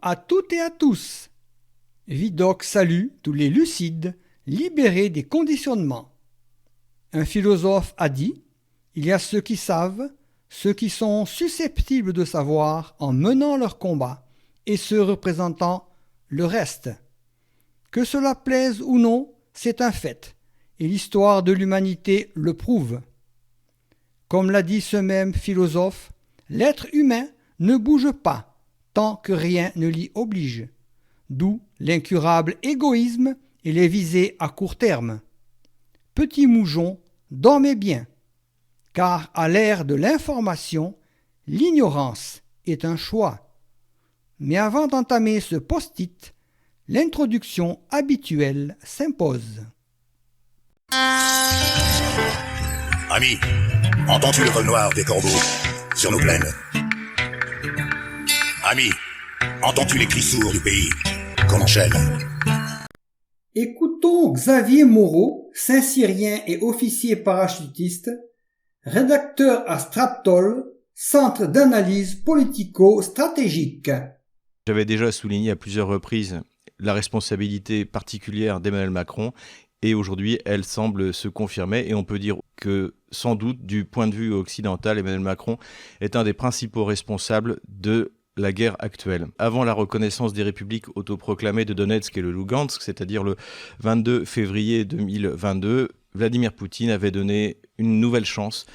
à toutes et à tous. Vidocq salue tous les lucides, libérés des conditionnements. Un philosophe a dit « Il y a ceux qui savent, ceux qui sont susceptibles de savoir en menant leur combat, et ceux représentant le reste. Que cela plaise ou non, c'est un fait, et l'histoire de l'humanité le prouve. » Comme l'a dit ce même philosophe, l'être humain ne bouge pas tant que rien ne l'y oblige, d'où l'incurable égoïsme et les visées à court terme. Petit moujon, dormez bien, car à l'ère de l'information, l'ignorance est un choix. Mais avant d'entamer ce post-it, l'introduction habituelle s'impose. Ami, entends-tu le vol noir des corbeaux sur nos plaines? Ami, entends-tu les cris sourds du pays qu'on enchaîne? Écoutons Xavier Moreau, Saint-Cyrien et officier parachutiste, rédacteur à Stratol, centre d'analyse politico-stratégique. J'avais déjà souligné à plusieurs reprises la responsabilité particulière d'Emmanuel Macron et aujourd'hui elle semble se confirmer et on peut dire que sans doute du point de vue occidental, Emmanuel Macron est un des principaux responsables de la guerre actuelle. Avant la reconnaissance des républiques autoproclamées de Donetsk et le Lugansk, c'est-à-dire le 22 février 2022, Vladimir Poutine avait donné une nouvelle chance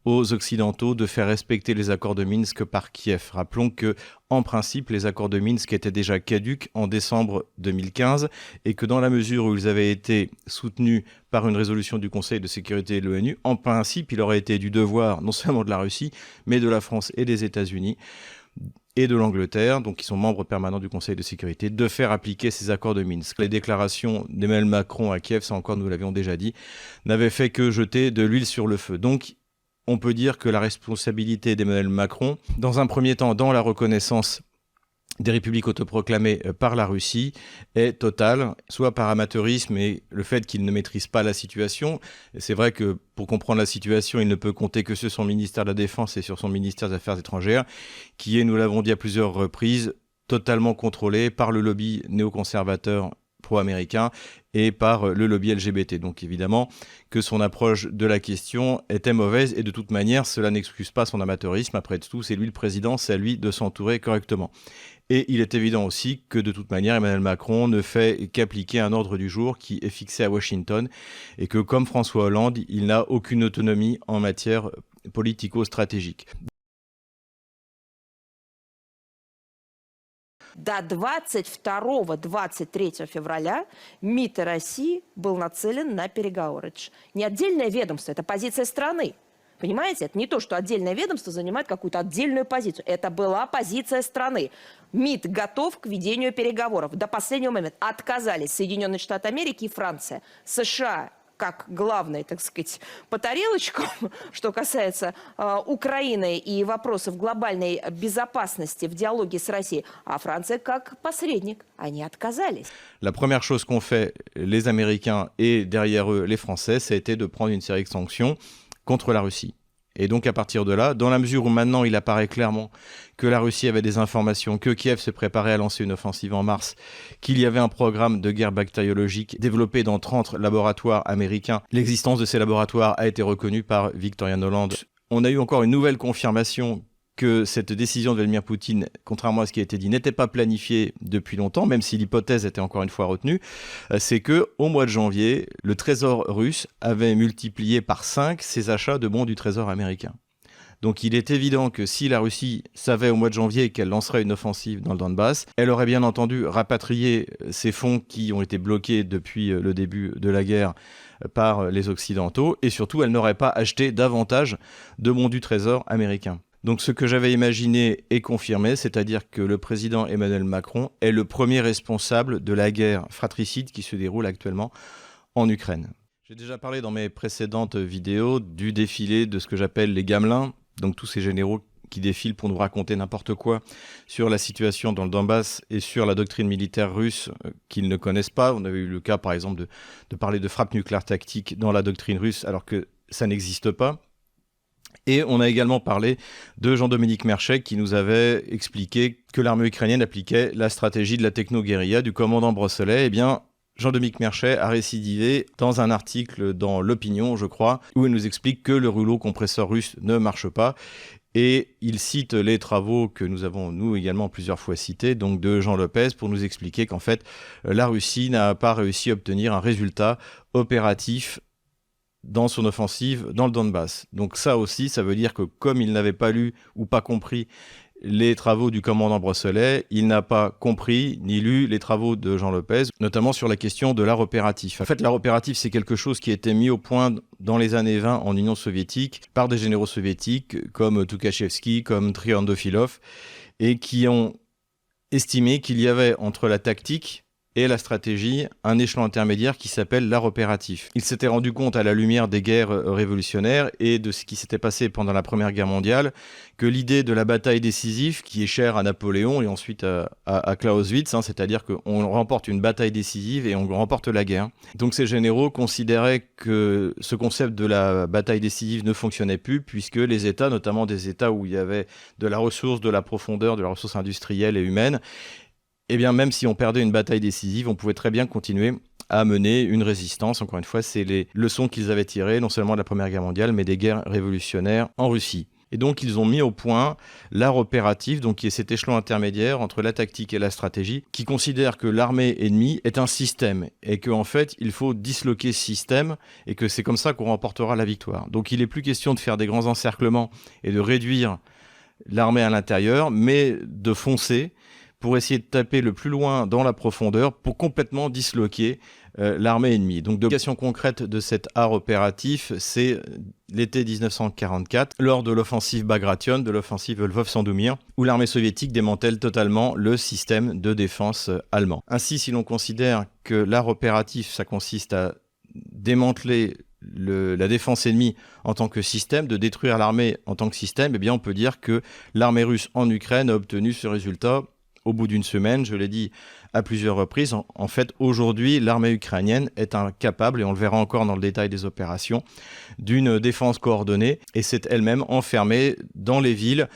aux Occidentaux de faire respecter les accords de Minsk par Kiev. Rappelons que, en principe, les accords de Minsk étaient déjà caducs en décembre 2015 et que dans la mesure où ils avaient été soutenus par une résolution du Conseil de sécurité de l'ONU, en principe, il aurait été du devoir non seulement de la Russie, mais de la France et des États-Unis et de l'Angleterre, donc qui sont membres permanents du Conseil de sécurité, de faire appliquer ces accords de Minsk. Les déclarations d'Emmanuel Macron à Kiev, ça encore nous l'avions déjà dit, n'avaient fait que jeter de l'huile sur le feu. Donc, on peut dire que la responsabilité d'Emmanuel Macron, dans un premier temps, dans la reconnaissance des républiques autoproclamées par la Russie, est totale, soit par amateurisme et le fait qu'il ne maîtrise pas la situation. C'est vrai que pour comprendre la situation, il ne peut compter que sur son ministère de la Défense et sur son ministère des Affaires étrangères, qui est, nous l'avons dit à plusieurs reprises, totalement contrôlé par le lobby néoconservateur pro-américain et par le lobby LGBT. Donc évidemment que son approche de la question était mauvaise et de toute manière, cela n'excuse pas son amateurisme. Après tout, c'est lui le président, c'est à lui de s'entourer correctement. Et il est évident aussi que de toute manière, Emmanuel Macron ne fait qu'appliquer un ordre du jour qui est fixé à Washington et que, comme François Hollande, il n'a aucune autonomie en matière politico-stratégique. До 22-23 февраля МИД России был нацелен на переговоры. Это не отдельное ведомство, это позиция страны. Понимаете, это не то, что отдельное ведомство занимает какую-то отдельную позицию. Это была позиция страны. МИД готов к ведению переговоров. До последнего момента отказались Соединенные Штаты Америки и Франция. США как главный, так сказать, по тарелочкам, что касается Украины и вопросов глобальной безопасности в диалоге с Россией, а Франция как посредник. Они отказались. La première chose qu'ont fait les Américains et derrière eux les Français, ça a été de prendre une série de sanctions contre la Russie. Et donc à partir de là, dans la mesure où maintenant il apparaît clairement que la Russie avait des informations, que Kiev se préparait à lancer une offensive en mars, qu'il y avait un programme de guerre bactériologique développé dans 30 laboratoires américains, l'existence de ces laboratoires a été reconnue par Victoria Nuland. On a eu encore une nouvelle confirmation que cette décision de Vladimir Poutine, contrairement à ce qui a été dit, n'était pas planifiée depuis longtemps, même si l'hypothèse était encore une fois retenue, c'est qu'au mois de janvier, le Trésor russe avait multiplié par 5 ses achats de bons du Trésor américain. Donc il est évident que si la Russie savait au mois de janvier qu'elle lancerait une offensive dans le Donbass, elle aurait bien entendu rapatrié ces fonds qui ont été bloqués depuis le début de la guerre par les Occidentaux, et surtout elle n'aurait pas acheté davantage de bons du Trésor américain. Donc ce que j'avais imaginé est confirmé, c'est-à-dire que le président Emmanuel Macron est le premier responsable de la guerre fratricide qui se déroule actuellement en Ukraine. J'ai déjà parlé dans mes précédentes vidéos du défilé de ce que j'appelle les gamelins, donc tous ces généraux qui défilent pour nous raconter n'importe quoi sur la situation dans le Donbass et sur la doctrine militaire russe qu'ils ne connaissent pas. On avait eu le cas par exemple de parler de frappe nucléaire tactique dans la doctrine russe alors que ça n'existe pas. Et on a également parlé de Jean-Dominique Merchet qui nous avait expliqué que l'armée ukrainienne appliquait la stratégie de la techno-guérilla du commandant Brossolet. Eh bien, Jean-Dominique Merchet a récidivé dans un article dans l'Opinion, je crois, où il nous explique que le rouleau compresseur russe ne marche pas. Et il cite les travaux que nous avons, nous également, plusieurs fois cités, donc de Jean Lopez, pour nous expliquer qu'en fait, la Russie n'a pas réussi à obtenir un résultat opératif dans son offensive dans le Donbass. Donc ça aussi, ça veut dire que comme il n'avait pas lu ou pas compris les travaux du commandant Brossolet, il n'a pas compris ni lu les travaux de Jean Lopez, notamment sur la question de l'art opératif. En fait, l'art opératif, c'est quelque chose qui a été mis au point dans les années 20 en Union soviétique par des généraux soviétiques comme Tukhachevski, comme Triandafilov, et qui ont estimé qu'il y avait entre la tactique et la stratégie, un échelon intermédiaire qui s'appelle l'art opératif. Il s'était rendu compte à la lumière des guerres révolutionnaires et de ce qui s'était passé pendant la Première Guerre mondiale que l'idée de la bataille décisive, qui est chère à Napoléon et ensuite à Clausewitz, c'est-à-dire qu'on remporte une bataille décisive et on remporte la guerre. Donc ces généraux considéraient que ce concept de la bataille décisive ne fonctionnait plus puisque les États, notamment des États où il y avait de la ressource, de la profondeur, de la ressource industrielle et humaine, eh bien, même si on perdait une bataille décisive, on pouvait très bien continuer à mener une résistance. Encore une fois, c'est les leçons qu'ils avaient tirées, non seulement de la Première Guerre mondiale, mais des guerres révolutionnaires en Russie. Et donc, ils ont mis au point l'art opératif, donc qui est cet échelon intermédiaire entre la tactique et la stratégie, qui considère que l'armée ennemie est un système et qu'en fait, il faut disloquer ce système et que c'est comme ça qu'on remportera la victoire. Donc, il n'est plus question de faire des grands encerclements et de réduire l'armée à l'intérieur, mais de foncer pour essayer de taper le plus loin dans la profondeur pour complètement disloquer l'armée ennemie. Donc, l'application concrète de cet art opératif, c'est l'été 1944, lors de l'offensive Bagration, de l'offensive Lvov-Sandomir, où l'armée soviétique démantèle totalement le système de défense allemand. Ainsi, si l'on considère que l'art opératif, ça consiste à démanteler la défense ennemie en tant que système, de détruire l'armée en tant que système, eh bien on peut dire que l'armée russe en Ukraine a obtenu ce résultat au bout d'une semaine. Je l'ai dit à plusieurs reprises. En fait, aujourd'hui, l'armée ukrainienne est incapable, et on le verra encore dans le détail des opérations, d'une défense coordonnée, et s'est elle-même enfermée dans les villes,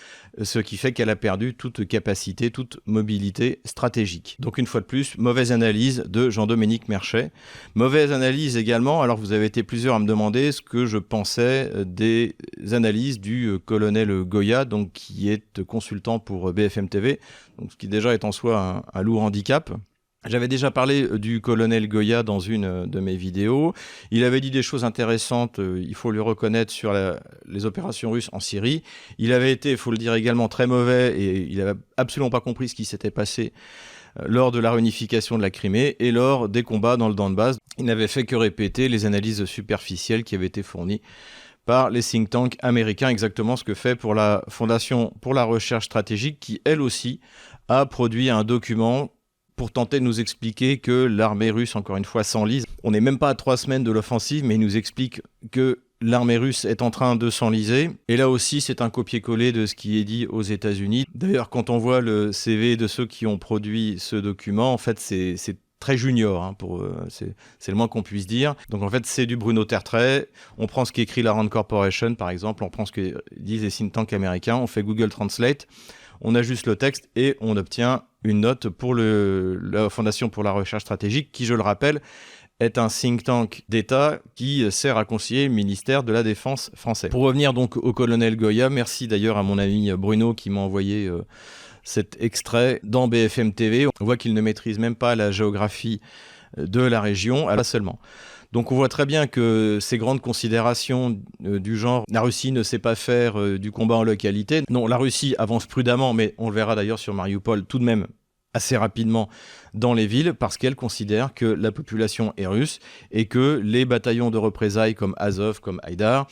ce qui fait qu'elle a perdu toute capacité, toute mobilité stratégique. Donc une fois de plus, mauvaise analyse de Jean-Dominique Merchet. Mauvaise analyse également, alors vous avez été plusieurs à me demander ce que je pensais des analyses du colonel Goya, donc qui est consultant pour BFM TV, donc ce qui déjà est en soi un lourd handicap. J'avais déjà parlé du colonel Goya dans une de mes vidéos. Il avait dit des choses intéressantes, il faut lui reconnaître, sur les opérations russes en Syrie. Il avait été, il faut le dire également, très mauvais et il n'avait absolument pas compris ce qui s'était passé lors de la réunification de la Crimée et lors des combats dans le Donbass. Il n'avait fait que répéter les analyses superficielles qui avaient été fournies par les think tanks américains, exactement ce que fait pour la Fondation pour la recherche stratégique, qui elle aussi a produit un document pour tenter de nous expliquer que l'armée russe, encore une fois, s'enlise. On n'est même pas à 3 semaines de l'offensive, mais il nous explique que l'armée russe est en train de s'enliser. Et là aussi, c'est un copier-coller de ce qui est dit aux États-Unis. D'ailleurs, quand on voit le CV de ceux qui ont produit ce document, en fait, c'est très junior, c'est le moins qu'on puisse dire. Donc en fait, c'est du Bruno Tertrais. On prend ce qu'écrit la Rand Corporation, par exemple, on prend ce que disent les think tanks américains, on fait Google Translate, on ajuste le texte et on obtient une note pour la Fondation pour la recherche stratégique, qui, je le rappelle, est un think tank d'État qui sert à conseiller le ministère de la Défense français. Pour revenir donc au colonel Goya, merci d'ailleurs à mon ami Bruno qui m'a envoyé cet extrait dans BFM TV. On voit qu'il ne maîtrise même pas la géographie de la région, pas seulement. Donc on voit très bien que ces grandes considérations du genre « la Russie ne sait pas faire du combat en localité ». Non, la Russie avance prudemment, mais on le verra d'ailleurs sur Mariupol tout de même assez rapidement dans les villes, parce qu'elle considère que la population est russe et que les bataillons de représailles comme Azov, comme Haïdar,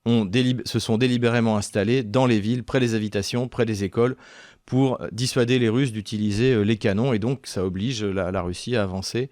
se sont délibérément installés dans les villes, près des habitations, près des écoles, pour dissuader les Russes d'utiliser les canons, et donc ça oblige la Russie à avancer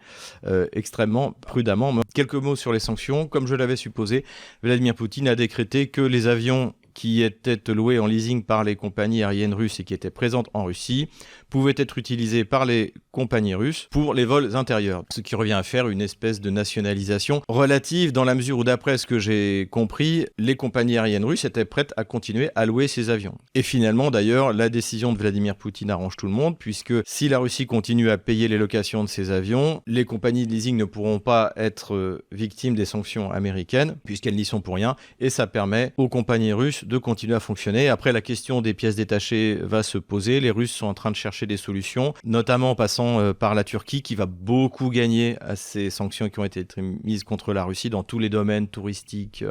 extrêmement prudemment. Quelques mots sur les sanctions. Comme je l'avais supposé, Vladimir Poutine a décrété que les avions qui étaient loués en leasing par les compagnies aériennes russes et qui étaient présentes en Russie pouvaient être utilisés par les compagnies russes pour les vols intérieurs, ce qui revient à faire une espèce de nationalisation relative dans la mesure où, d'après ce que j'ai compris, les compagnies aériennes russes étaient prêtes à continuer à louer ces avions. Et finalement, d'ailleurs, la décision de Vladimir Poutine arrange tout le monde, puisque si la Russie continue à payer les locations de ces avions, les compagnies de leasing ne pourront pas être victimes des sanctions américaines, puisqu'elles n'y sont pour rien, et ça permet aux compagnies russes de continuer à fonctionner. Après, la question des pièces détachées va se poser. Les Russes sont en train de chercher des solutions, notamment en passant par la Turquie, qui va beaucoup gagner à ces sanctions qui ont été mises contre la Russie dans tous les domaines touristiques,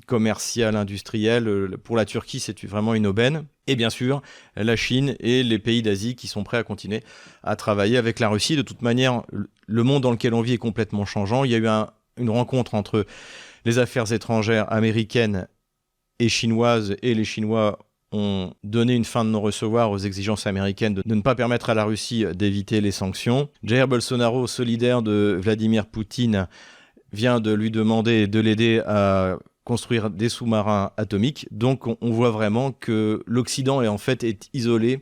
commercial, industriel. Pour la Turquie, c'est vraiment une aubaine. Et bien sûr, la Chine et les pays d'Asie qui sont prêts à continuer à travailler avec la Russie. De toute manière, le monde dans lequel on vit est complètement changeant. Il y a eu une rencontre entre les affaires étrangères américaines et chinoises, et les Chinois ont donné une fin de non-recevoir aux exigences américaines de ne pas permettre à la Russie d'éviter les sanctions. Jair Bolsonaro, solidaire de Vladimir Poutine, vient de lui demander de l'aider à construire des sous-marins atomiques. Donc on voit vraiment que l'Occident est isolé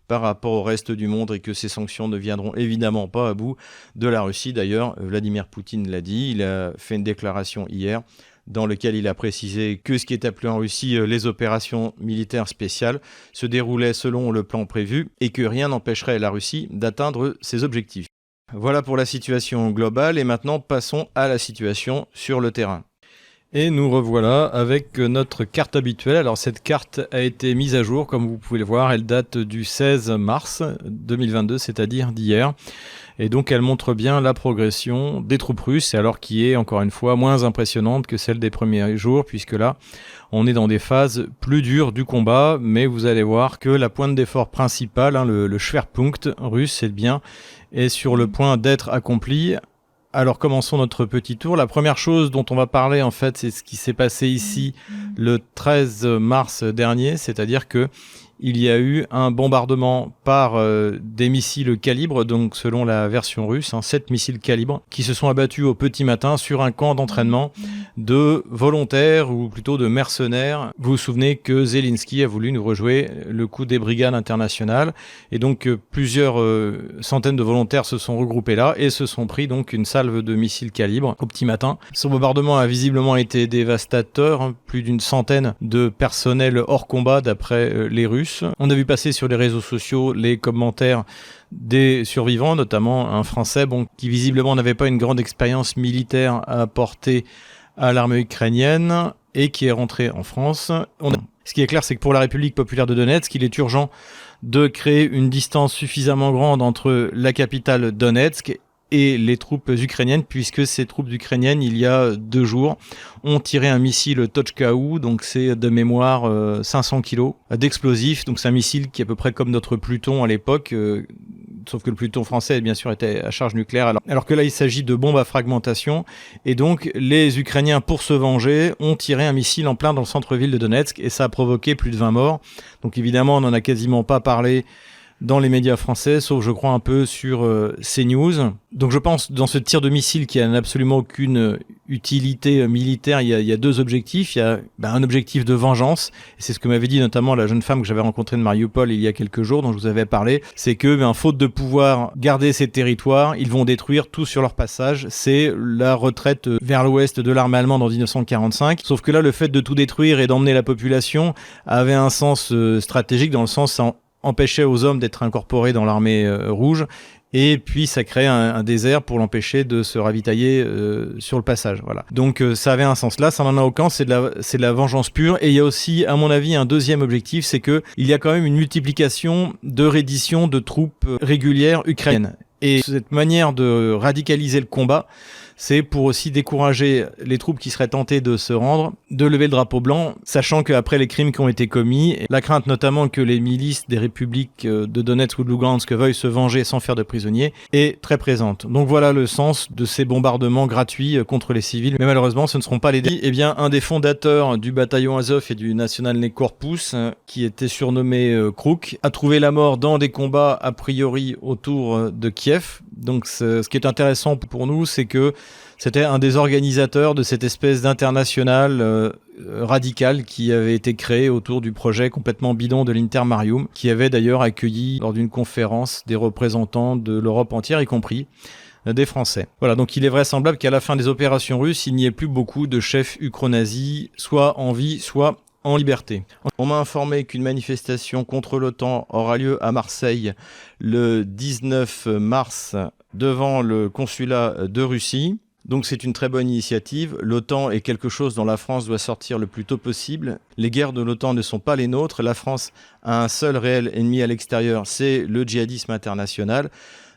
par rapport au reste du monde et que ces sanctions ne viendront évidemment pas à bout de la Russie. D'ailleurs, Vladimir Poutine l'a dit, il a fait une déclaration hier dans lequel il a précisé que ce qui est appelé en Russie les opérations militaires spéciales se déroulaient selon le plan prévu et que rien n'empêcherait la Russie d'atteindre ses objectifs. Voilà pour la situation globale et maintenant passons à la situation sur le terrain. Et nous revoilà avec notre carte habituelle. Alors cette carte a été mise à jour, comme vous pouvez le voir, elle date du 16 mars 2022, c'est-à-dire d'hier. Et donc elle montre bien la progression des troupes russes, alors qui est encore une fois moins impressionnante que celle des premiers jours, puisque là on est dans des phases plus dures du combat, mais vous allez voir que la pointe d'effort principale, le Schwerpunkt russe, est sur le point d'être accompli. Alors commençons notre petit tour. La première chose dont on va parler en fait, c'est ce qui s'est passé ici le 13 mars dernier, c'est-à-dire que il y a eu un bombardement par des missiles calibre, donc selon la version russe, 7 missiles calibre, qui se sont abattus au petit matin sur un camp d'entraînement de volontaires, ou plutôt de mercenaires. Vous vous souvenez que Zelensky a voulu nous rejouer le coup des brigades internationales, et donc plusieurs centaines de volontaires se sont regroupés là, et se sont pris donc une salve de missiles calibre au petit matin. Ce bombardement a visiblement été dévastateur, plus d'une centaine de personnels hors combat d'après les Russes. On a vu passer sur les réseaux sociaux les commentaires des survivants, notamment un Français qui visiblement n'avait pas une grande expérience militaire à apporter à l'armée ukrainienne et qui est rentré en France. Ce qui est clair, c'est que pour la République populaire de Donetsk, il est urgent de créer une distance suffisamment grande entre la capitale Donetsk et les troupes ukrainiennes, puisque ces troupes ukrainiennes, il y a 2 jours, ont tiré un missile Tochka-U, donc c'est de mémoire 500 kilos d'explosifs, donc c'est un missile qui est à peu près comme notre Pluton à l'époque, sauf que le Pluton français, bien sûr, était à charge nucléaire, alors que là, il s'agit de bombes à fragmentation, et donc les Ukrainiens, pour se venger, ont tiré un missile en plein dans le centre-ville de Donetsk, et ça a provoqué plus de 20 morts, donc évidemment, on n'en a quasiment pas parlé dans les médias français, sauf je crois un peu sur CNews. Donc je pense dans ce tir de missile qui n'a absolument aucune utilité militaire, il y a 2 objectifs. Il y a un objectif de vengeance, et c'est ce que m'avait dit notamment la jeune femme que j'avais rencontrée de Mariupol il y a quelques jours, dont je vous avais parlé, c'est que faute de pouvoir garder ces territoires, ils vont détruire tout sur leur passage. C'est la retraite vers l'ouest de l'armée allemande en 1945, sauf que là le fait de tout détruire et d'emmener la population avait un sens stratégique, dans le sens empêchait aux hommes d'être incorporés dans l'armée rouge, et puis ça crée un désert pour l'empêcher de se ravitailler sur le passage. Voilà. Donc ça avait un sens là, ça n'en a aucun, c'est de la vengeance pure. Et il y a aussi, à mon avis, un deuxième objectif, c'est que il y a quand même une multiplication de redditions de troupes régulières ukrainiennes. Et cette manière de radicaliser le combat, c'est pour aussi décourager les troupes qui seraient tentées de se rendre, de lever le drapeau blanc, sachant qu'après les crimes qui ont été commis, la crainte notamment que les milices des républiques de Donetsk ou de Lugansk veuillent se venger sans faire de prisonniers, est très présente. Donc voilà le sens de ces bombardements gratuits contre les civils. Mais malheureusement, ce ne seront pas les derniers. Eh bien, un des fondateurs du bataillon Azov et du Nationalny Korpus, qui était surnommé Kruk, a trouvé la mort dans des combats a priori autour de Kiev, Donc ce qui est intéressant pour nous, c'est que c'était un des organisateurs de cette espèce d'international radical qui avait été créé autour du projet complètement bidon de l'Intermarium, qui avait d'ailleurs accueilli lors d'une conférence des représentants de l'Europe entière, y compris des Français. Voilà, donc il est vraisemblable qu'à la fin des opérations russes, il n'y ait plus beaucoup de chefs ukro-nazis, soit en vie, soit en liberté. On m'a informé qu'une manifestation contre l'OTAN aura lieu à Marseille le 19 mars devant le consulat de Russie. Donc c'est une très bonne initiative. L'OTAN est quelque chose dont la France doit sortir le plus tôt possible. Les guerres de l'OTAN ne sont pas les nôtres. La France a un seul réel ennemi à l'extérieur, c'est le djihadisme international,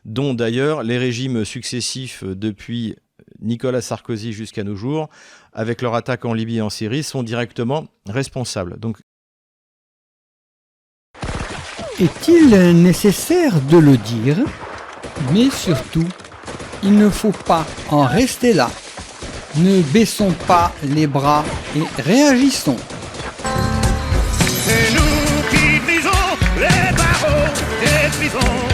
dont d'ailleurs les régimes successifs depuis Nicolas Sarkozy jusqu'à nos jours, avec leur attaque en Libye et en Syrie, sont directement responsables. Donc, est-il nécessaire de le dire? Mais surtout, il ne faut pas en rester là. Ne baissons pas les bras et réagissons. C'est nous qui brisons les barreaux des prisons.